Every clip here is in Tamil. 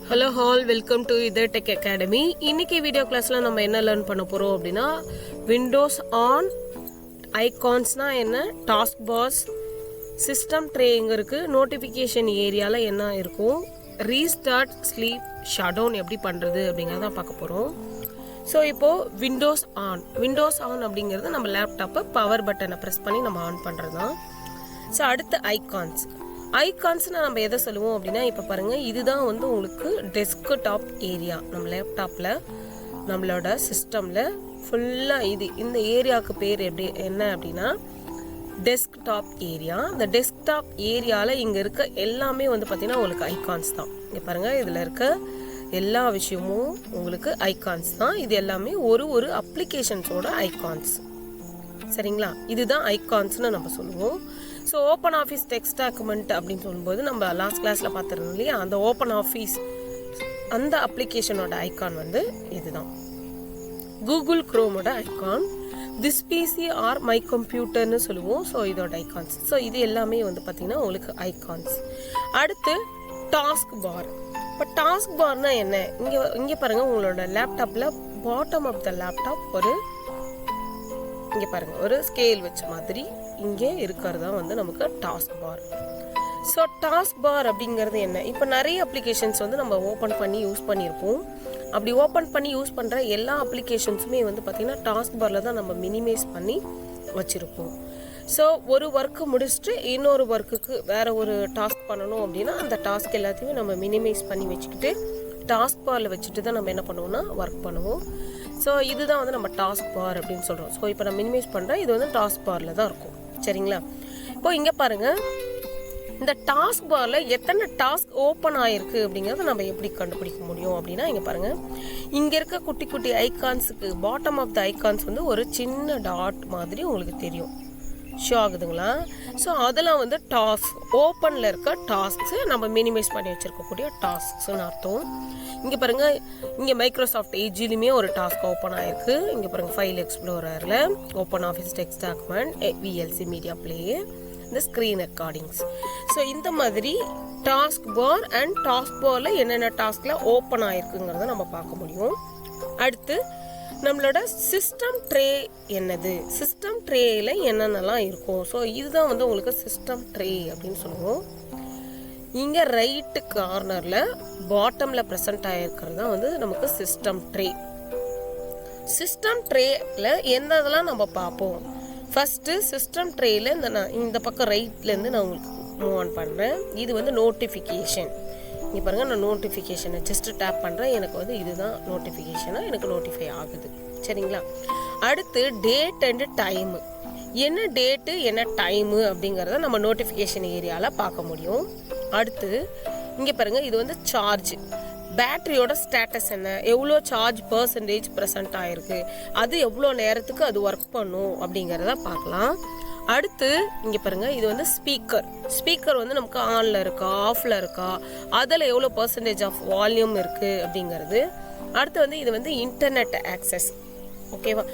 ஹலோ ஹால், வெல்கம் டு இதர் டெக் அகாடமி. இன்னைக்கு வீடியோ கிளாஸில் நம்ம என்ன லேர்ன் பண்ண போகிறோம் அப்படின்னா, விண்டோஸ் ஆன், ஐகான்ஸ்னால் என்ன, டாஸ்க் பாஸ், சிஸ்டம் ட்ரே எங்கே இருக்குது, நோட்டிஃபிகேஷன் ஏரியாவில் என்ன இருக்கும், ரீஸ்டார்ட், ஸ்லீப், ஷட் டவுன் எப்படி பண்ணுறது அப்படிங்கிறத பார்க்க போகிறோம். ஸோ இப்போது விண்டோஸ் ஆன் அப்படிங்கிறது நம்ம லேப்டாப்பை பவர் பட்டனை ப்ரெஸ் பண்ணி நம்ம ஆன் பண்ணுறது தான். ஸோ அடுத்து ஐகான்ஸ்னால் நம்ம எதை சொல்லுவோம் அப்படின்னா, இப்போ பாருங்கள், இதுதான் வந்து உங்களுக்கு டெஸ்க்டாப் ஏரியா. நம்ம லேப்டாப்பில் நம்மளோட சிஸ்டமில் ஃபுல்லாக இந்த ஏரியாவுக்கு பேர் என்ன அப்படின்னா டெஸ்க்டாப் ஏரியா. இந்த டெஸ்க்டாப் ஏரியாவில் இங்கே இருக்க எல்லாமே வந்து பார்த்திங்கன்னா உங்களுக்கு ஐகான்ஸ் தான். இங்கே பாருங்கள், இதில் இருக்க எல்லா விஷயமும் உங்களுக்கு ஐகான்ஸ் தான். இது எல்லாமே ஒரு அப்ளிகேஷன்ஸோட ஐகான்ஸ், சரிங்களா? இதுதான் ஐகான்ஸ்னு நம்ம சொல்லுவோம். So open office text document அப்படின்னு சொல்லும்போது நம்ம லாஸ்ட் கிளாஸில் பார்த்துருந்தோம் இல்லையா, அந்த ஓப்பன் ஆஃபீஸ் அந்த அப்ளிகேஷனோட ஐகான் வந்து இதுதான். கூகுள் குரோமோட icon, this PC are my கம்ப்யூட்டர்னு சொல்லுவோம். ஸோ இதோட ஐகான்ஸ். ஸோ இது எல்லாமே வந்து பார்த்திங்கன்னா உங்களுக்கு ஐகான்ஸ். அடுத்து டாஸ்க் பார். இப்போ டாஸ்க் பார்னா என்ன? இங்கே பாருங்கள், உங்களோட லேப்டாப்பில் பாட்டம் ஆஃப் த லேப்டாப் இங்கே பாருங்கள் ஒரு ஸ்கேல் வச்ச மாதிரி இங்கே இருக்கிறதா வந்து நமக்கு task bar. So task bar அப்படிங்கிறது என்ன? இப்போ நிறைய அப்ளிகேஷன்ஸ் வந்து நம்ம ஓப்பன் பண்ணி யூஸ் பண்ணியிருப்போம். அப்படி ஓப்பன் பண்ணி யூஸ் பண்ணுற எல்லா அப்ளிகேஷன்ஸுமே வந்து பார்த்திங்கன்னா டாஸ்க் பாரில் தான் நம்ம மினிமைஸ் பண்ணி வச்சுருப்போம். ஸோ ஒரு ஒர்க்கு முடிச்சுட்டு இன்னொரு ஒர்க்குக்கு வேறு ஒரு டாஸ்க் பண்ணணும் அப்படின்னா அந்த டாஸ்க் எல்லாத்தையுமே நம்ம மினிமைஸ் பண்ணி வச்சுக்கிட்டு டாஸ்க் பாரில் வச்சுட்டு தான் நம்ம என்ன பண்ணுவோம்னா ஒர்க் பண்ணுவோம். ஸோ இதுதான் வந்து நம்ம டாஸ்க் பார் அப்படின்னு சொல்கிறோம். ஸோ இப்போ நான் மினிமைஸ் பண்ணுறேன், இது வந்து டாஸ்க் பாரில் தான் இருக்கும், சரிங்களா? இப்போ இங்கே பாருங்கள், இந்த டாஸ்க் பாரில் எத்தனை டாஸ்க் ஓப்பன் ஆகிருக்கு அப்படிங்கிறத நம்ம எப்படி கண்டுபிடிக்க முடியும் அப்படின்னா, இங்கே பாருங்கள், இங்கே இருக்க குட்டி குட்டி ஐகான்ஸுக்கு பாட்டம் ஆஃப் த ஐகான்ஸ் வந்து ஒரு சின்ன டாட் மாதிரி உங்களுக்கு தெரியும், ஷோ ஆகுதுங்களா? ஸோ அதெல்லாம் வந்து டாஸ்க், ஓப்பனில் இருக்க டாஸ்க்ஸு நம்ம மினிமைஸ் பண்ணி வச்சுருக்கக்கூடிய டாஸ்க்ஸ்ன்னு அர்த்தம். இங்கே பாருங்கள், இங்கே மைக்ரோசாஃப்ட் ஏஜிலுமே ஒரு டாஸ்க் ஓப்பன் ஆகிருக்கு. இங்கே பாருங்கள், ஃபைல் எக்ஸ்ப்ளோரரில் open office text document, VLC media player, இந்த ஸ்க்ரீன் ரெக்கார்டிங்ஸ். ஸோ இந்த மாதிரி டாஸ்க் பார் அண்ட் டாஸ்க் பாரில் என்னென்ன டாஸ்கில் ஓப்பன் ஆகிருக்குங்கிறத நம்ம பார்க்க முடியும். அடுத்து நம்மளோட சிஸ்டம் ட்ரே என்னது, சிஸ்டம் ட்ரேயில் என்னென்னலாம் இருக்கும். ஸோ இதுதான் வந்து உங்களுக்கு சிஸ்டம் ட்ரே அப்படின்னு சொல்லுவோம். இங்கே ரைட்டு கார்னரில் பாட்டமில் ப்ரெசென்ட் ஆகிருக்கிறது தான் வந்து நமக்கு சிஸ்டம் ட்ரே. சிஸ்டம் ட்ரேயில் என்னதெல்லாம் நம்ம பார்ப்போம். ஃபஸ்ட்டு சிஸ்டம் ட்ரேயில் இந்த பக்கம் ரைட்லேருந்து நான் உங்களுக்கு மூவ் ஆன் பண்ணுறேன். இது வந்து நோட்டிஃபிகேஷன். இங்கே பாருங்கள், நான் நோட்டிஃபிகேஷனை ஜஸ்ட்டு டேப் பண்ணுறேன், எனக்கு வந்து இதுதான் நோட்டிஃபிகேஷனாக எனக்கு நோட்டிஃபை ஆகுது, சரிங்களா? அடுத்து டேட் அண்டு டைமு. என்ன டேட்டு என்ன டைமு அப்படிங்கிறத நம்ம நோட்டிஃபிகேஷன் ஏரியாவில் பார்க்க முடியும். அடுத்து இங்கே பாருங்கள், இது வந்து சார்ஜ், பேட்டரியோட ஸ்டேட்டஸ் என்ன, எவ்வளோ சார்ஜ் பர்சன்டேஜ் ப்ரெசென்ட் ஆகிருக்கு, அது எவ்வளோ நேரத்துக்கு அது ஒர்க் பண்ணும் அப்படிங்கிறத பார்க்கலாம். அடுத்து இங்கே பாருங்கள், இது வந்து ஸ்பீக்கர் வந்து நமக்கு ஆனில் இருக்கா ஆஃபில் இருக்கா, அதில் எவ்வளோ பர்சன்டேஜ் ஆஃப் வால்யூம் இருக்குது அப்படிங்கிறது. அடுத்து வந்து இது வந்து இன்டர்நெட் ஆக்சஸ், ஓகேவா?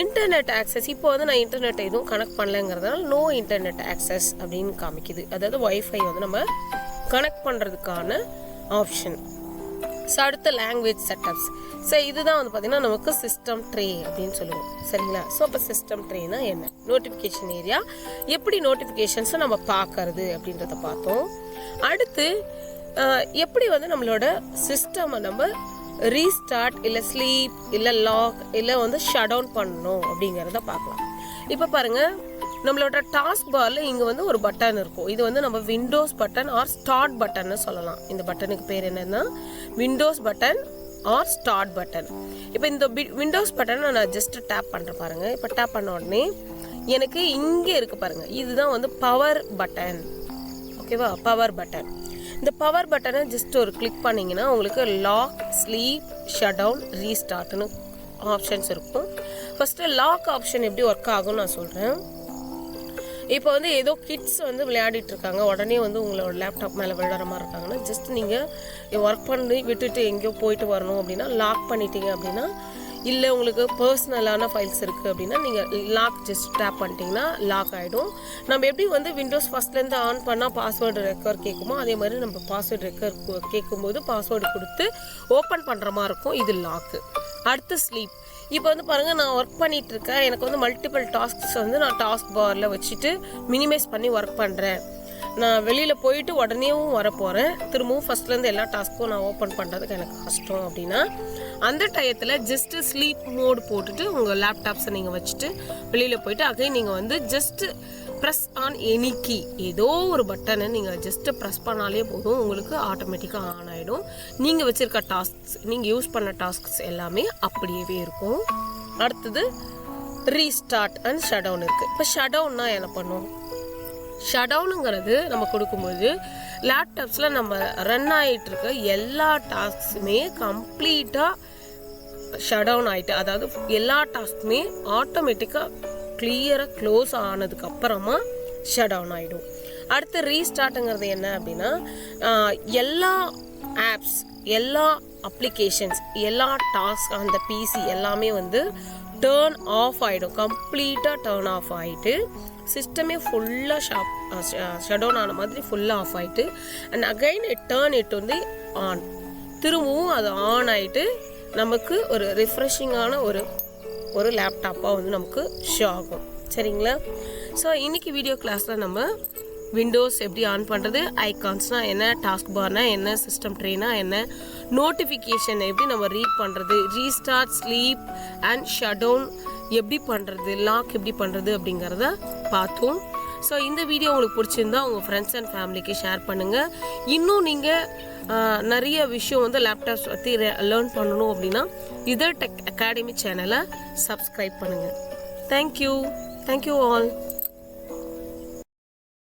இன்டர்நெட் ஆக்சஸ் இப்போ வந்து நான் இன்டர்நெட் எதுவும் கனெக்ட் பண்ணலைங்கிறதுனால நோ இன்டர்நெட் ஆக்சஸ் அப்படின்னு காமிக்குது. அதாவது ஒய்ஃபை வந்து நம்ம கனெக்ட் பண்ணுறதுக்கான ஆப்ஷன். ஸோ அடுத்த லாங்குவேஜ் செட்டப்ஸ். ஸோ இதுதான் வந்து பார்த்திங்கன்னா நமக்கு சிஸ்டம் ட்ரே அப்படின்னு சொல்லுவோம், சரிங்களா? ஸோ அப்போ சிஸ்டம் ட்ரேனா என்ன, நோட்டிஃபிகேஷன் ஏரியா, எப்படி நோட்டிஃபிகேஷன்ஸை நம்ம பார்க்கறது அப்படின்றத பார்த்தோம். அடுத்து எப்படி வந்து நம்மளோட சிஸ்டமை நம்ம ரீஸ்டார்ட் இல்லை ஸ்லீப் இல்லை லாக் இல்லை வந்து ஷட் டவுன் பண்ணணும் அப்படிங்கிறத பார்க்கலாம். இப்போ பாருங்கள், நம்மளோட டாஸ்க் பாரில் இங்கே வந்து ஒரு பட்டன் இருக்கும். இது வந்து நம்ம விண்டோஸ் பட்டன் ஆர் ஸ்டார்ட் பட்டன்னு சொல்லலாம். இந்த பட்டனுக்கு பேர் என்னன்னா Windows button or start button. இப்போ இந்த விண்டோஸ் பட்டனை நான் ஜஸ்ட் டேப் பண்ணுறேன் பாருங்கள். இப்போ டேப் பண்ண உடனே எனக்கு இங்கே இருக்குது பாருங்கள், இதுதான் வந்து பவர் பட்டன், ஓகேவா? Power button. இந்த பவர் பட்டனை ஜஸ்ட் ஒரு கிளிக் பண்ணிங்கன்னா உங்களுக்கு லாக், ஸ்லீப், ஷட் டவுன், ரீஸ்டார்ட்னு ஆப்ஷன்ஸ் இருக்கும். ஃபஸ்ட்டு லாக் ஆப்ஷன் எப்படி ஒர்க் ஆகும்னு நான் சொல்கிறேன். இப்போ வந்து ஏதோ கிட்ஸ் வந்து விளையாடிட்டு இருக்காங்க, உடனே வந்து உங்களோட லேப்டாப் மேலே விளையாடுற மாதிரி இருக்காங்கன்னா ஜஸ்ட் நீங்கள் ஒர்க் பண்ணி விட்டுட்டு எங்கேயோ போயிட்டு வரணும் அப்படின்னா லாக் பண்ணிட்டீங்க அப்படின்னா இல்லை உங்களுக்கு பர்சனலான ஃபைல்ஸ் இருக்குது அப்படின்னா நீங்கள் லாக் ஜஸ்ட் டேப் பண்ணிட்டீங்கன்னா லாக் ஆகிடும். நம்ம எப்படி வந்து விண்டோஸ் ஃபஸ்ட்லேருந்து ஆன் பண்ணால் பாஸ்வேர்டு ரெக்கவர் கேட்குமோ அதே மாதிரி நம்ம பாஸ்வேர்டு ரெக்கவர் கேட்கும்போது பாஸ்வேர்டு கொடுத்து ஓப்பன் பண்ணுற மாதிரி இருக்கும். இது லாக்கு. அடுத்து ஸ்லீப். இப்போ வந்து பாருங்கள், நான் ஒர்க் பண்ணிகிட்டு இருக்கேன். எனக்கு வந்து மல்டிபிள் டாஸ்க்ஸ் வந்து நான் டாஸ்க் பாரில் வச்சுட்டு மினிமைஸ் பண்ணி ஒர்க் பண்ணுறேன். நான் வெளியில் போயிட்டு உடனேவும் வர போகிறேன். திரும்பவும் ஃபஸ்ட்லேருந்து எல்லா டாஸ்க்கும் நான் ஓப்பன் பண்ணுறதுக்கு எனக்கு கஷ்டம் அப்படின்னா அந்த டயத்தில் ஜஸ்ட்டு ஸ்லீப் மோடு போட்டுட்டு உங்கள் லேப்டாப்ஸை நீங்கள் வச்சுட்டு வெளியில் போயிட்டு அகைன் நீங்கள் வந்து just press on any key, ஏதோ ஒரு பட்டனை நீங்கள் ஜஸ்ட்டு ப்ரெஸ் பண்ணாலே போதும், உங்களுக்கு ஆட்டோமேட்டிக்காக ஆன் ஆகிடும். நீங்கள் வச்சுருக்க டாஸ்க்ஸ், நீங்கள் யூஸ் பண்ண டாஸ்க்ஸ் எல்லாமே அப்படியே இருக்கும். அடுத்தது ரீஸ்டார்ட் அண்ட் ஷட் டவுன் இருக்குது. இப்போ ஷட் டவுன்னா என்ன பண்ணும்? ஷட் டவுனுங்கிறது நம்ம கொடுக்கும்போது லேப்டாப்ஸில் நம்ம ரன் ஆகிட்டு இருக்க எல்லா டாஸ்க்குமே கம்ப்ளீட்டாக ஷட் டவுன் ஆகிட்டு, அதாவது எல்லா டாஸ்க்குமே ஆட்டோமேட்டிக்காக கிளியராக க்ளோஸ் ஆனதுக்கப்புறமா ஷட் டவுன் ஆகிடும். அடுத்து ரீஸ்டார்ட்டுங்கிறது என்ன அப்படின்னா எல்லா ஆப்ஸ், எல்லா அப்ளிகேஷன்ஸ், எல்லா டாஸ்க் அந்த பிசி எல்லாமே வந்து டேர்ன் ஆஃப் ஆகிடும். கம்ப்ளீட்டாக டேர்ன் ஆஃப் ஆகிட்டு சிஸ்டமே ஃபுல்லாக ஷட் டவுன் ஆன மாதிரி ஃபுல்லாக ஆஃப் ஆகிட்டு அண்ட் அகைன் இட் வந்து ஆன், திரும்பவும் அது ஆன் ஆகிட்டு நமக்கு ஒரு ரிஃப்ரெஷிங்கான ஒரு லேப்டாப்பாக வந்து நமக்கு ஷோ ஆகும். சரிங்களா? ஸோ இன்றைக்கி வீடியோ கிளாஸில் நம்ம விண்டோஸ் எப்படி ஆன் பண்ணுறது, ஐகான்ஸ்னால் என்ன, டாஸ்க் பார்னால் என்ன, சிஸ்டம் ட்ரேனா என்ன, நோட்டிஃபிகேஷன் எப்படி நம்ம ரீட் பண்ணுறது, restart, sleep and shut down எப்படி பண்ணுறது, லாக் எப்படி பண்ணுறது அப்படிங்கிறத பார்த்தோம். ஸோ இந்த வீடியோ உங்களுக்கு பிடிச்சிருந்தா உங்கள் ஃப்ரெண்ட்ஸ் அண்ட் ஃபேமிலிக்கு ஷேர் பண்ணுங்கள். இன்னும் நீங்கள் நிறைய விஷயம் வந்து லேப்டாப்ஸ் பற்றி லேர்ன் பண்ணணும் அப்படின்னா இதர் டெக் அகாடமி சேனலை சப்ஸ்கிரைப் பண்ணுங்கள். Thank you all.